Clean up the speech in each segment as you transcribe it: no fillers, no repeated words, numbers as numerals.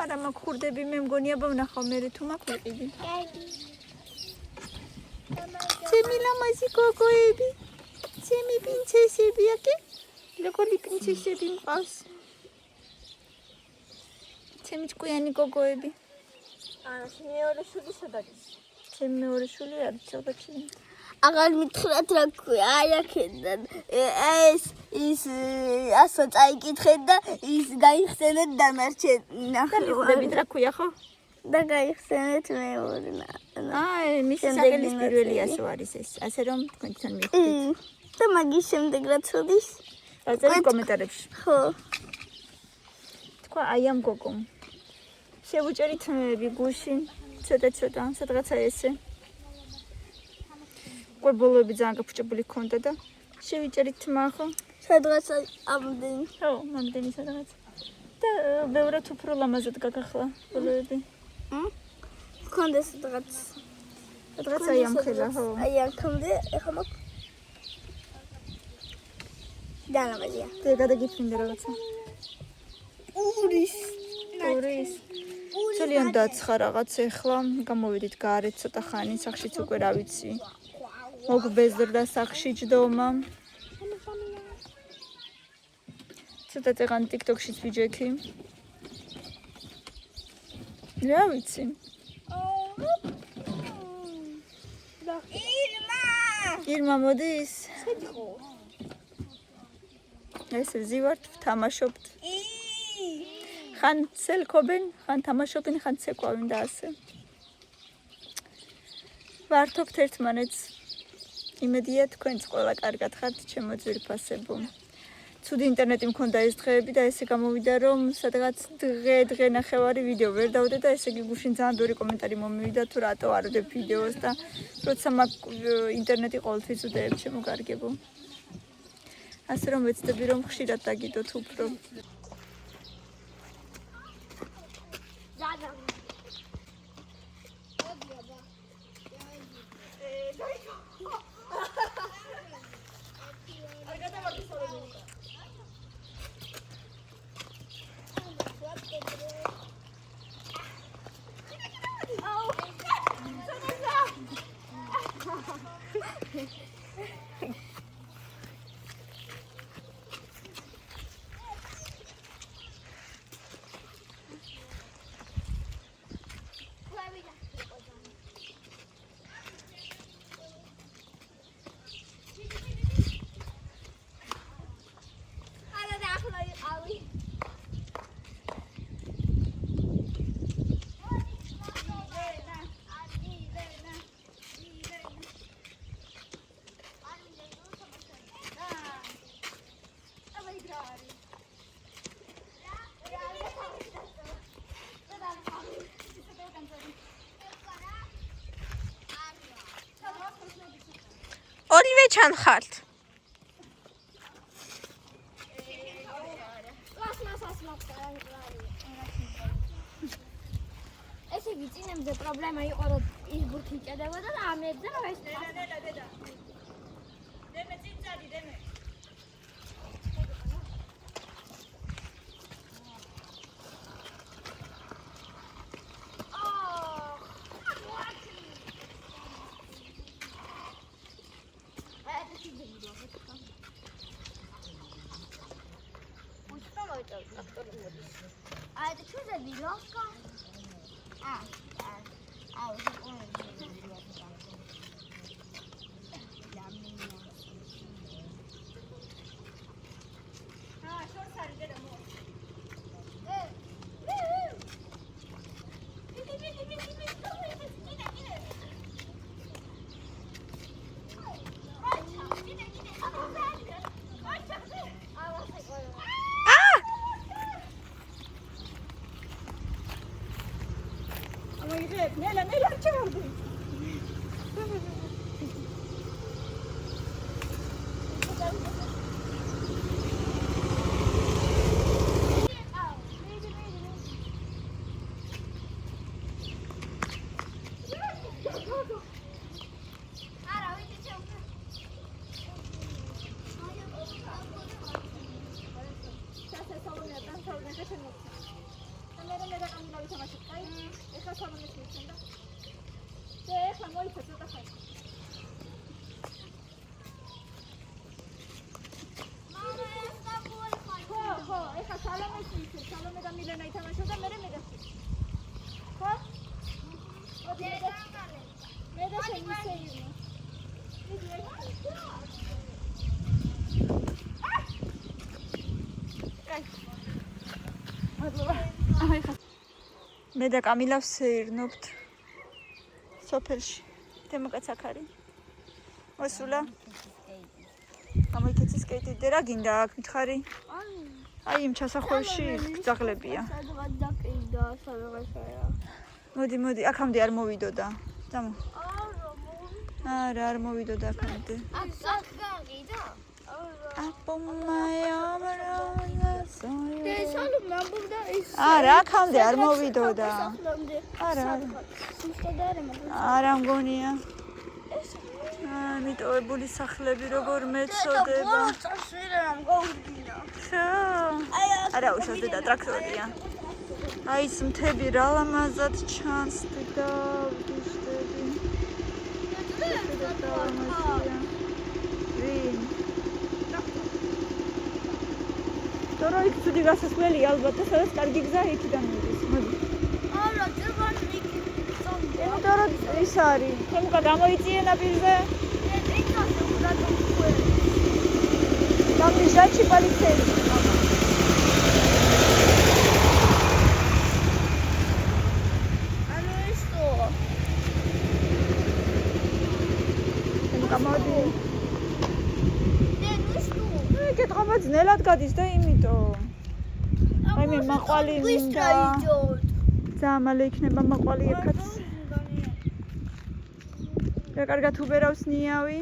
არა მაქურდები მე მგონია ბვნახავ მე თუ მაქურდები ჩემი ლამაზი გოგოები ჩემი პრინცესები აკი როგორი პრინცესები მყავს ჩემი ჭკვიანი გოგოები არა მეორე შული სადაგის ჩემი მეორე შული არის ცოტა აღარ მითხრათ რა ქვია აი აქედან ეს ის ასო წაიკითხეთ და ის გაიხსენეთ დანარჩენ ნახეთ რა ქვია ხო და გაიხსენეთ მეორე აი მისი სახელის პირველი ასო არის ეს ასე რომ თქვენთან მივხვდით და მაგის შემდეგ რაც ხდის აწერეთ კომენტარებში ხო თქვა აი ამ გოგომ შევუჭერით თემები გუშინ ცოტა სადღაცა ესე ყვებულები ძალიან გაფუჭებული ქონდა და შევიჭერით თმა ხო სადღაცა ამდენი ხო ამდენი სადღაცა და ბევრად უფრო ლამაზად გაგახლა ყვებულები ქონდა სადღაცა აი ამ ხელა ხო აი აქამდე ეხლა მოგ დალამაზია და გადაგიფრინდა რაღაცა ურის ძალიან დაცხა რაღაც ეხლა გამოვიდით გარეთ ცოტა ხანი სახშიც უკვე რა ვიცი მოგბეზრდა სახში ჯდომა ცოტა წეღან TikTok-შიც ვიჯექი რა ვიცი ირმა მოდის ეს ზივართ ვთამაშობთ ხან ცელკობენ ხან თამაშობენ ხან ცეკვავენ და ასე ვართობთ ერთმანეთს იმედია თქვენც ყველა კარგად ხართ ჩემო ძვირფასებო ცუდი ინტერნეტი მქონდა ეს დღეები და ესე გამოვიდა რომ სადღაც დღე ნახევარი ვიდეო ვერ დავდე და ესე იგი გუშინ ძალიან ბევრი კომენტარი მომივიდა თუ რატო არ ვდებ ვიდეოს და როცა მაგ ინტერნეტი ყოველთვის უდეებ ჩემო კარგებო ასე რომ ვეცდები რომ ხშირად დაგიდოთ უფრო ორივე ჩანხართ ესე იგი წინემზე პრობლემა იყო რომ ის ბურთი ჭედებოდა და ამებზე რომ ეს დედა დემე წინწადი დემე А это что за веревка? Уже понял. Что сарди домой? Nela çağırdı. ჩავდნენ და შენ მოგცემ. და მე რაკამილა ვითამაშებ, კაი? ეხლა სამომეს მიცემ და ეხლა მოიცე ცოტა ხანი. ხო, ეხლა სალომეს მიცემ, სალომე და მილენა ითამაშო და მე მედასე. ხო? მე და შენ მისეირნო. მე და კამილა ვსეირნობთ სოფელში. თემოკაც აქ არის. მოსულა. გამოიქეცი სკეიტი. და რა გინდა აქ მითხარი? აი იმ ჩასახვევში გძაღლებია. სადღაც დაკიდა, სადღაცაა. მოდი, აქამდე არ მოვიდოდა. ძამო. არა, არ მოვიდოდა აქამდე. აქ საგაგიდა? არა, აქამდე არ მოვიდოდა. არა. არა მგონია. მიტოვებული სახლები როგორ მეწოდება. არა, უშავდე და ტრაქტორია. აი ეს მთები რა ლამაზად ჩანს და ვდიშდები. ვინ? თორე იქ ცუდი გასასვლელი ალბათ და სადაც კარგი გზა იქიდან მიდის. მოდი. არა, ძებან იქ. თორე ის არის. თემკა გამოიწიე ნაპირზე. Там лежачий полицейский. А ну и что? თემკა მოდი. Ну что? ეგეთ ღობა ძნელად გადის და იმიტომ. აი მე მაყვალი მინდა. ძამალე იქნება მაყვალი ეკაც. რა კარგად უბერავს ნიავი.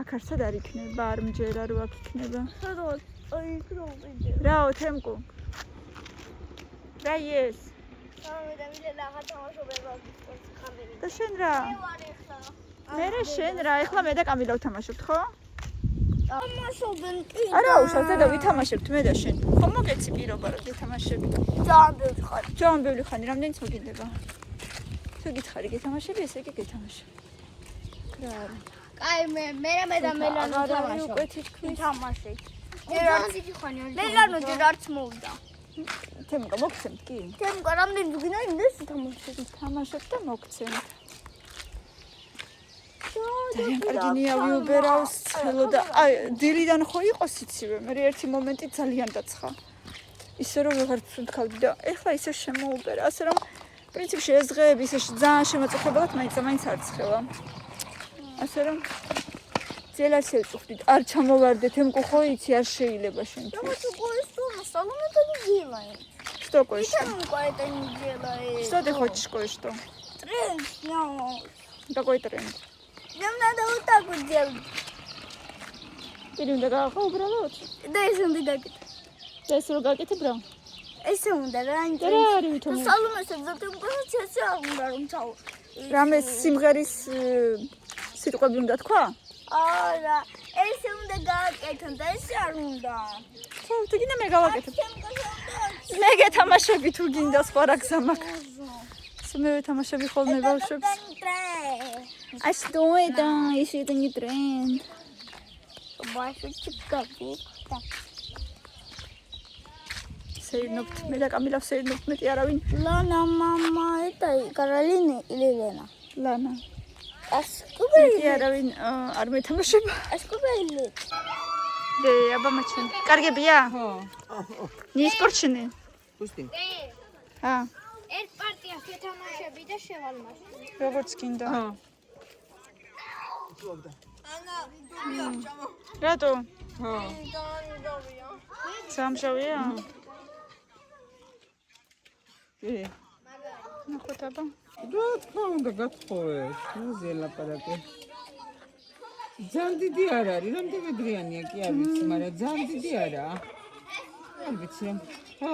აქ არსად არ იქნება, არ მჯერა რო აქ იქნება. სადღაც აი იქ რო ვიდე. რაო თემკო. რა ეს? მე და მილენა აღარ თამაშობება სპორტს ხამერი. და შენ რა? მე ვარ ეხლა. მე შენ რა, ეხლა მე და კამილა ვთამაშობთ, ხო? თამაშობენ კი. არა, უშავდე და ვითამაშებთ მე და შენ. ხო მოგეცი პირობა რომ გითამაშები. ძალიან ბევრი ხარ. ძალიან ბევრი ხანი, რამდენიც მოგინდება? თუ გითხარი გითამაშები, ესე იგი გითამაშები. რა არის? აი მე და მელანო თამაშობ. უკვე თითქმის თამაშე. მელანო ჯერ არც მოვიდა. თემკა მოგცემთ კი? თემკა რამდენი გინდა იმდეს თამაშე. თამაშობ და მოგცემთ. ძალიან კარგი ნიავი უბერავს ცელო და აი დილიდან ხო იყო სიცივე, მე ერთი მომენტი ძალიან დაცხა. ისე რომ ვეღარ ვცუნთქავდი და ეხლა ისე შემოუბერა, ასე რომ პრინციპში ეს დღეები ისე ძალიან შემაწუხებულად მაინც არ ცხელა. ასე რომ ძელას ეწუხდით, არ ჩამოვარდე თემკო ხო იცი არ შეიძლება შენთვის. Давайте кое-что, салон это не делаем. Что кое-что? Почему это не делаем? Что ты хочешь кое-что? Тренд снял. Какой тренд? Нам надо вот так вот делать. Или да как убрала вот? Да, если он догадает. Да если ругать брал. Если он догадает. Да, ребята. Салон это затем сейчас он даром чау. Раме სიმღერის სიტყვები უნდა თქვა? არა, ეს უნდა გააკეთონ და ეს არ უნდა. ხო, თუ გინდა მე გავაკეთებ. მე გეთამაშები თუ გინდა სხვა რა გზა მაქვს. მე ვეთამაშები ხოლმე ბავშვებს. А что это? Если это не тренд. Башечек какие. Сеирნობთ, მე და კამილა ვსეირნობთ, მეტი არავინ. Лана, мама, это Каролина или Лена? Лана. А сколько მეტი არავინ არ მეთამაშება. А сколько лет? დე, აბა მაჩვენ. კარგებია? ხო. ნი სპორტშინი? Пусти. ა, ერთ პარტიას ვეთამაშები და შევალმაშე. როგორც გინდა. ხო. რატო? ხო. სამშავია? კი. ნახოთ აბა. რა თქმა უნდა გათხოვეთ. მაზე ლაპარაკე. ძალიან დიდი არ არის, რამდენი დრიანია კი არ ვიცი, მაგრამ ძალიან დიდი არაა. არ ვიცი რა. ხო.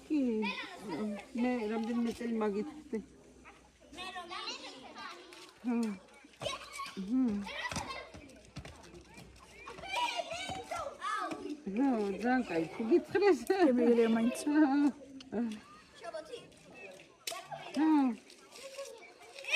კი. მე რამდენი წელი მაგითხრდი. ხო. ძალიან კაი, თუ გითხრეს. შემიძლია მაინც.